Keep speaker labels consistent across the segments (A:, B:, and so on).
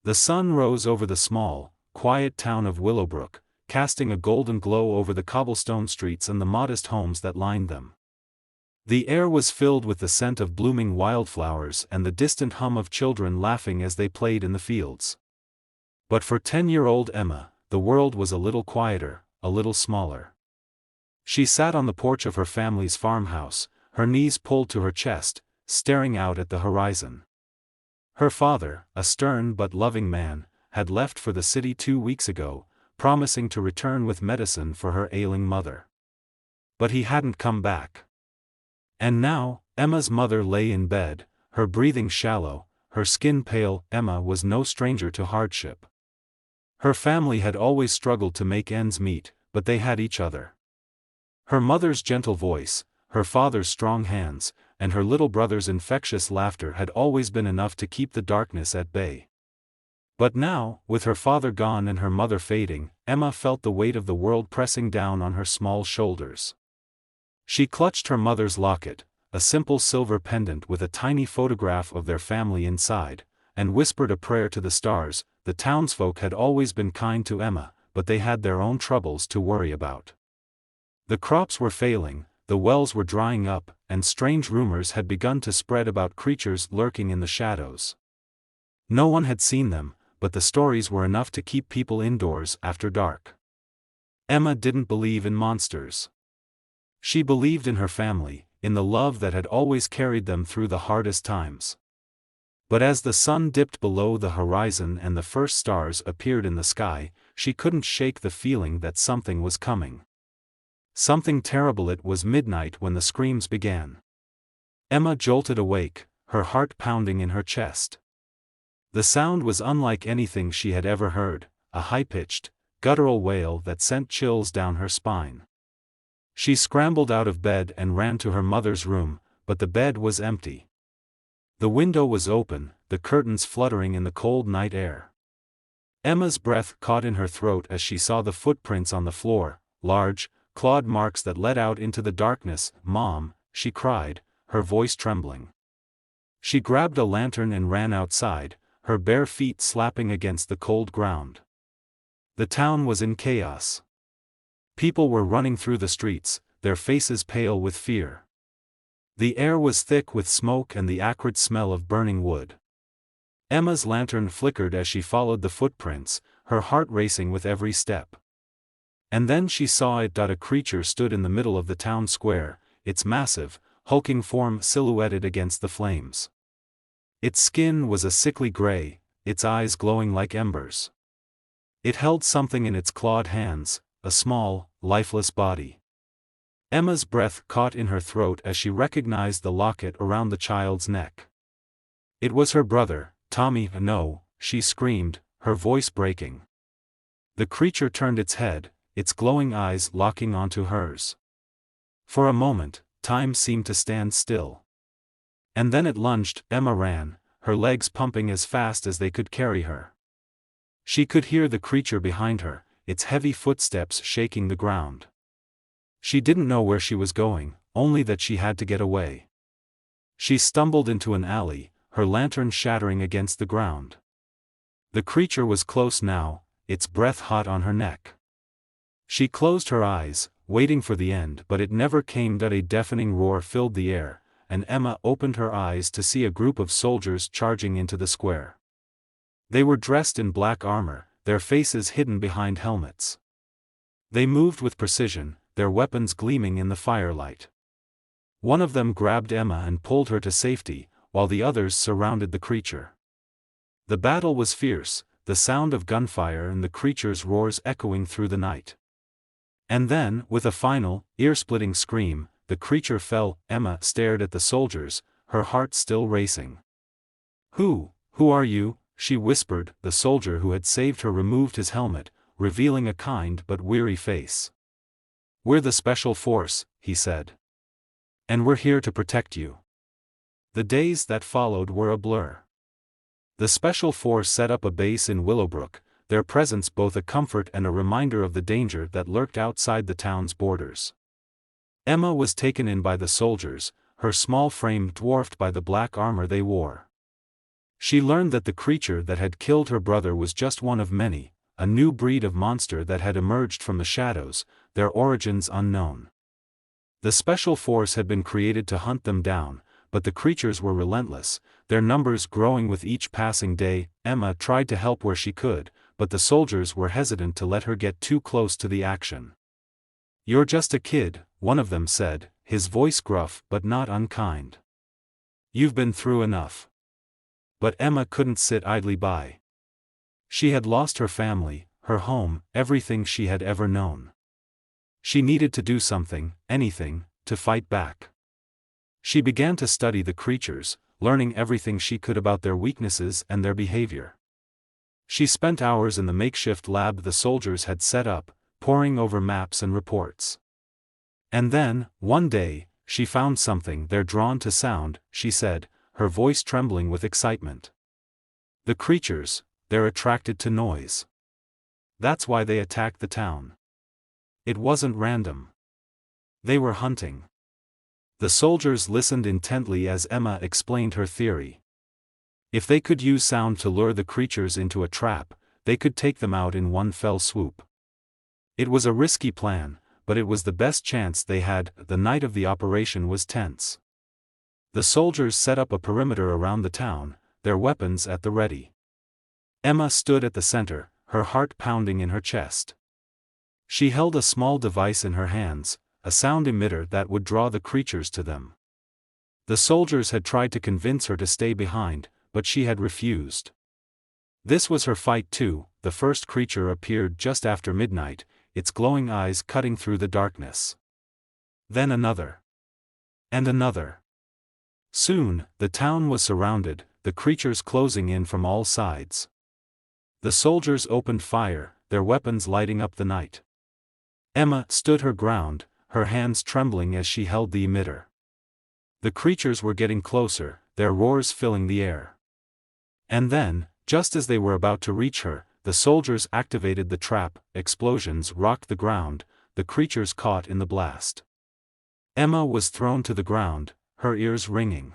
A: The sun rose over the small, quiet town of Willowbrook, casting a golden glow over the cobblestone streets and the modest homes that lined them. The air was filled with the scent of blooming wildflowers and the distant hum of children laughing as they played in the fields. But for 10-year-old Emma, the world was a little quieter, a little smaller. She sat on the porch of her family's farmhouse, her knees pulled to her chest, staring out at the horizon. Her father, a stern but loving man, had left for the city 2 weeks ago, promising to return with medicine for her ailing mother. But he hadn't come back. And now, Emma's mother lay in bed, her breathing shallow, her skin pale. Emma was no stranger to hardship. Her family had always struggled to make ends meet, but they had each other. Her mother's gentle voice, her father's strong hands, and her little brother's infectious laughter had always been enough to keep the darkness at bay. But now, with her father gone and her mother fading, Emma felt the weight of the world pressing down on her small shoulders. She clutched her mother's locket, a simple silver pendant with a tiny photograph of their family inside, and whispered a prayer to the stars. The townsfolk had always been kind to Emma, but they had their own troubles to worry about. The crops were failing, the wells were drying up, and strange rumors had begun to spread about creatures lurking in the shadows. No one had seen them, but the stories were enough to keep people indoors after dark. Emma didn't believe in monsters. She believed in her family, in the love that had always carried them through the hardest times. But as the sun dipped below the horizon and the first stars appeared in the sky, she couldn't shake the feeling that something was coming. Something terrible. It was midnight when the screams began. Emma jolted awake, her heart pounding in her chest. The sound was unlike anything she had ever heard, a high-pitched, guttural wail that sent chills down her spine. She scrambled out of bed and ran to her mother's room, but the bed was empty. The window was open, the curtains fluttering in the cold night air. Emma's breath caught in her throat as she saw the footprints on the floor, large, clawed marks that led out into the darkness. "Mom," she cried, her voice trembling. She grabbed a lantern and ran outside, her bare feet slapping against the cold ground. The town was in chaos. People were running through the streets, their faces pale with fear. The air was thick with smoke and the acrid smell of burning wood. Emma's lantern flickered as she followed the footprints, her heart racing with every step. And then she saw it. A creature stood in the middle of the town square, its massive, hulking form silhouetted against the flames. Its skin was a sickly gray, its eyes glowing like embers. It held something in its clawed hands, a small, lifeless body. Emma's breath caught in her throat as she recognized the locket around the child's neck. It was her brother, Tommy. "No," she screamed, her voice breaking. The creature turned its head, its glowing eyes locking onto hers. For a moment, time seemed to stand still. And then it lunged. Emma ran, her legs pumping as fast as they could carry her. She could hear the creature behind her, its heavy footsteps shaking the ground. She didn't know where she was going, only that she had to get away. She stumbled into an alley, her lantern shattering against the ground. The creature was close now, its breath hot on her neck. She closed her eyes, waiting for the end, but it never came. A deafening roar filled the air, and Emma opened her eyes to see a group of soldiers charging into the square. They were dressed in black armor, their faces hidden behind helmets. They moved with precision, their weapons gleaming in the firelight. One of them grabbed Emma and pulled her to safety, while the others surrounded the creature. The battle was fierce, the sound of gunfire and the creature's roars echoing through the night. And then, with a final, ear-splitting scream, the creature fell. Emma stared at the soldiers, her heart still racing. Who are you?" she whispered. The soldier who had saved her removed his helmet, revealing a kind but weary face. "We're the Special Force," he said. "And we're here to protect you." The days that followed were a blur. The Special Force set up a base in Willowbrook, their presence both a comfort and a reminder of the danger that lurked outside the town's borders. Emma was taken in by the soldiers, her small frame dwarfed by the black armor they wore. She learned that the creature that had killed her brother was just one of many, a new breed of monster that had emerged from the shadows, their origins unknown. The special force had been created to hunt them down, but the creatures were relentless, their numbers growing with each passing day. Emma tried to help where she could, but the soldiers were hesitant to let her get too close to the action. "You're just a kid," one of them said, his voice gruff but not unkind. "You've been through enough." But Emma couldn't sit idly by. She had lost her family, her home, everything she had ever known. She needed to do something, anything, to fight back. She began to study the creatures, learning everything she could about their weaknesses and their behavior. She spent hours in the makeshift lab the soldiers had set up, poring over maps and reports. And then, one day, she found something. "They're drawn to sound," she said, her voice trembling with excitement. "The creatures, they're attracted to noise. That's why they attacked the town." It wasn't random. They were hunting. The soldiers listened intently as Emma explained her theory. If they could use sound to lure the creatures into a trap, they could take them out in one fell swoop. It was a risky plan, but it was the best chance they had. The night of the operation was tense. The soldiers set up a perimeter around the town, their weapons at the ready. Emma stood at the center, her heart pounding in her chest. She held a small device in her hands, a sound emitter that would draw the creatures to them. The soldiers had tried to convince her to stay behind, but she had refused. This was her fight too. The first creature appeared just after midnight, its glowing eyes cutting through the darkness. Then another. And another. Soon, the town was surrounded, the creatures closing in from all sides. The soldiers opened fire, their weapons lighting up the night. Emma stood her ground, her hands trembling as she held the emitter. The creatures were getting closer, their roars filling the air. And then, just as they were about to reach her, the soldiers activated the trap. Explosions rocked the ground, the creatures caught in the blast. Emma was thrown to the ground, her ears ringing.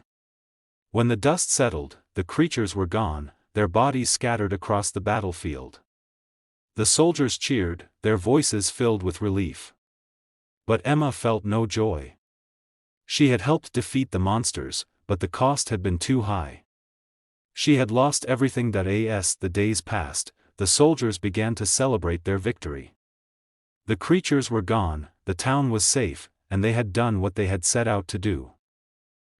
A: When the dust settled, the creatures were gone, their bodies scattered across the battlefield. The soldiers cheered, their voices filled with relief. But Emma felt no joy. She had helped defeat the monsters, but the cost had been too high. She had lost everything. As the days passed, the soldiers began to celebrate their victory. The creatures were gone, the town was safe, and they had done what they had set out to do.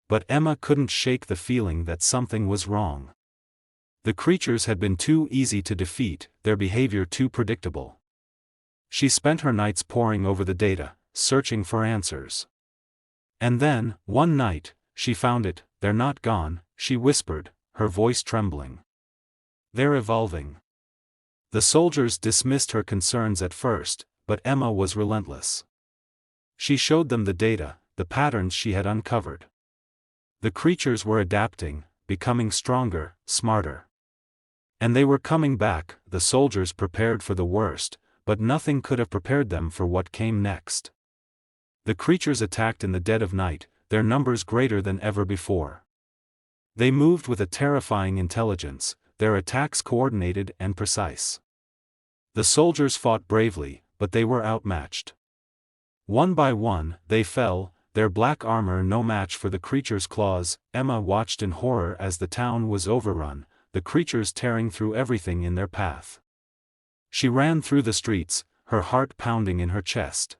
A: But Emma couldn't shake the feeling that something was wrong. The creatures had been too easy to defeat, their behavior too predictable. She spent her nights poring over the data, searching for answers. And then, one night, she found it. "They're not gone," she whispered, her voice trembling. "They're evolving." The soldiers dismissed her concerns at first, but Emma was relentless. She showed them the data, the patterns she had uncovered. The creatures were adapting, becoming stronger, smarter. And they were coming back. The soldiers prepared for the worst, but nothing could have prepared them for what came next. The creatures attacked in the dead of night, their numbers greater than ever before. They moved with a terrifying intelligence, their attacks coordinated and precise. The soldiers fought bravely, but they were outmatched. One by one, they fell, their black armor no match for the creatures' claws. Emma watched in horror as the town was overrun, the creatures tearing through everything in their path. She ran through the streets, her heart pounding in her chest.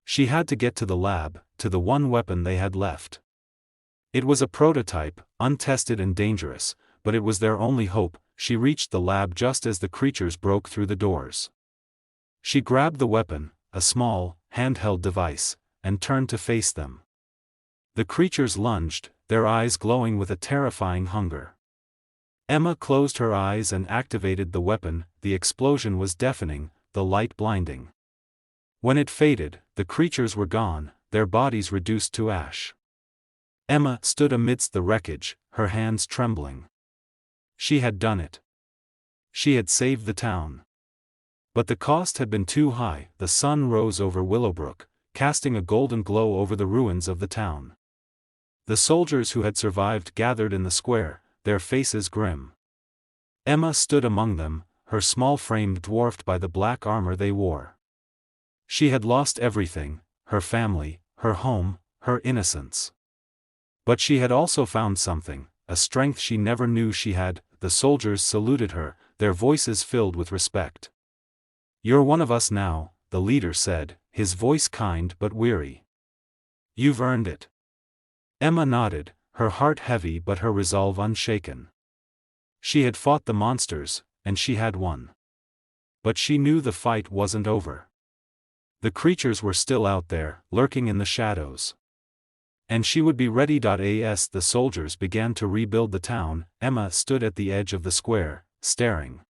A: She had to get to the lab, to the one weapon they had left. It was a prototype, untested and dangerous, but it was their only hope. She reached the lab just as the creatures broke through the doors. She grabbed the weapon, a small, handheld device, and turned to face them. The creatures lunged, their eyes glowing with a terrifying hunger. Emma closed her eyes and activated the weapon. The explosion was deafening, the light blinding. When it faded, the creatures were gone, their bodies reduced to ash. Emma stood amidst the wreckage, her hands trembling. She had done it. She had saved the town. But the cost had been too high. The sun rose over Willowbrook, casting a golden glow over the ruins of the town. The soldiers who had survived gathered in the square, their faces grim. Emma stood among them, her small frame dwarfed by the black armor they wore. She had lost everything, her family, her home, her innocence. But she had also found something, a strength she never knew she had. The soldiers saluted her, their voices filled with respect. "You're one of us now," the leader said, his voice kind but weary. "You've earned it." Emma nodded, her heart heavy but her resolve unshaken. She had fought the monsters, and she had won. But she knew the fight wasn't over. The creatures were still out there, lurking in the shadows. And she would be ready. As the soldiers began to rebuild the town, Emma stood at the edge of the square, staring.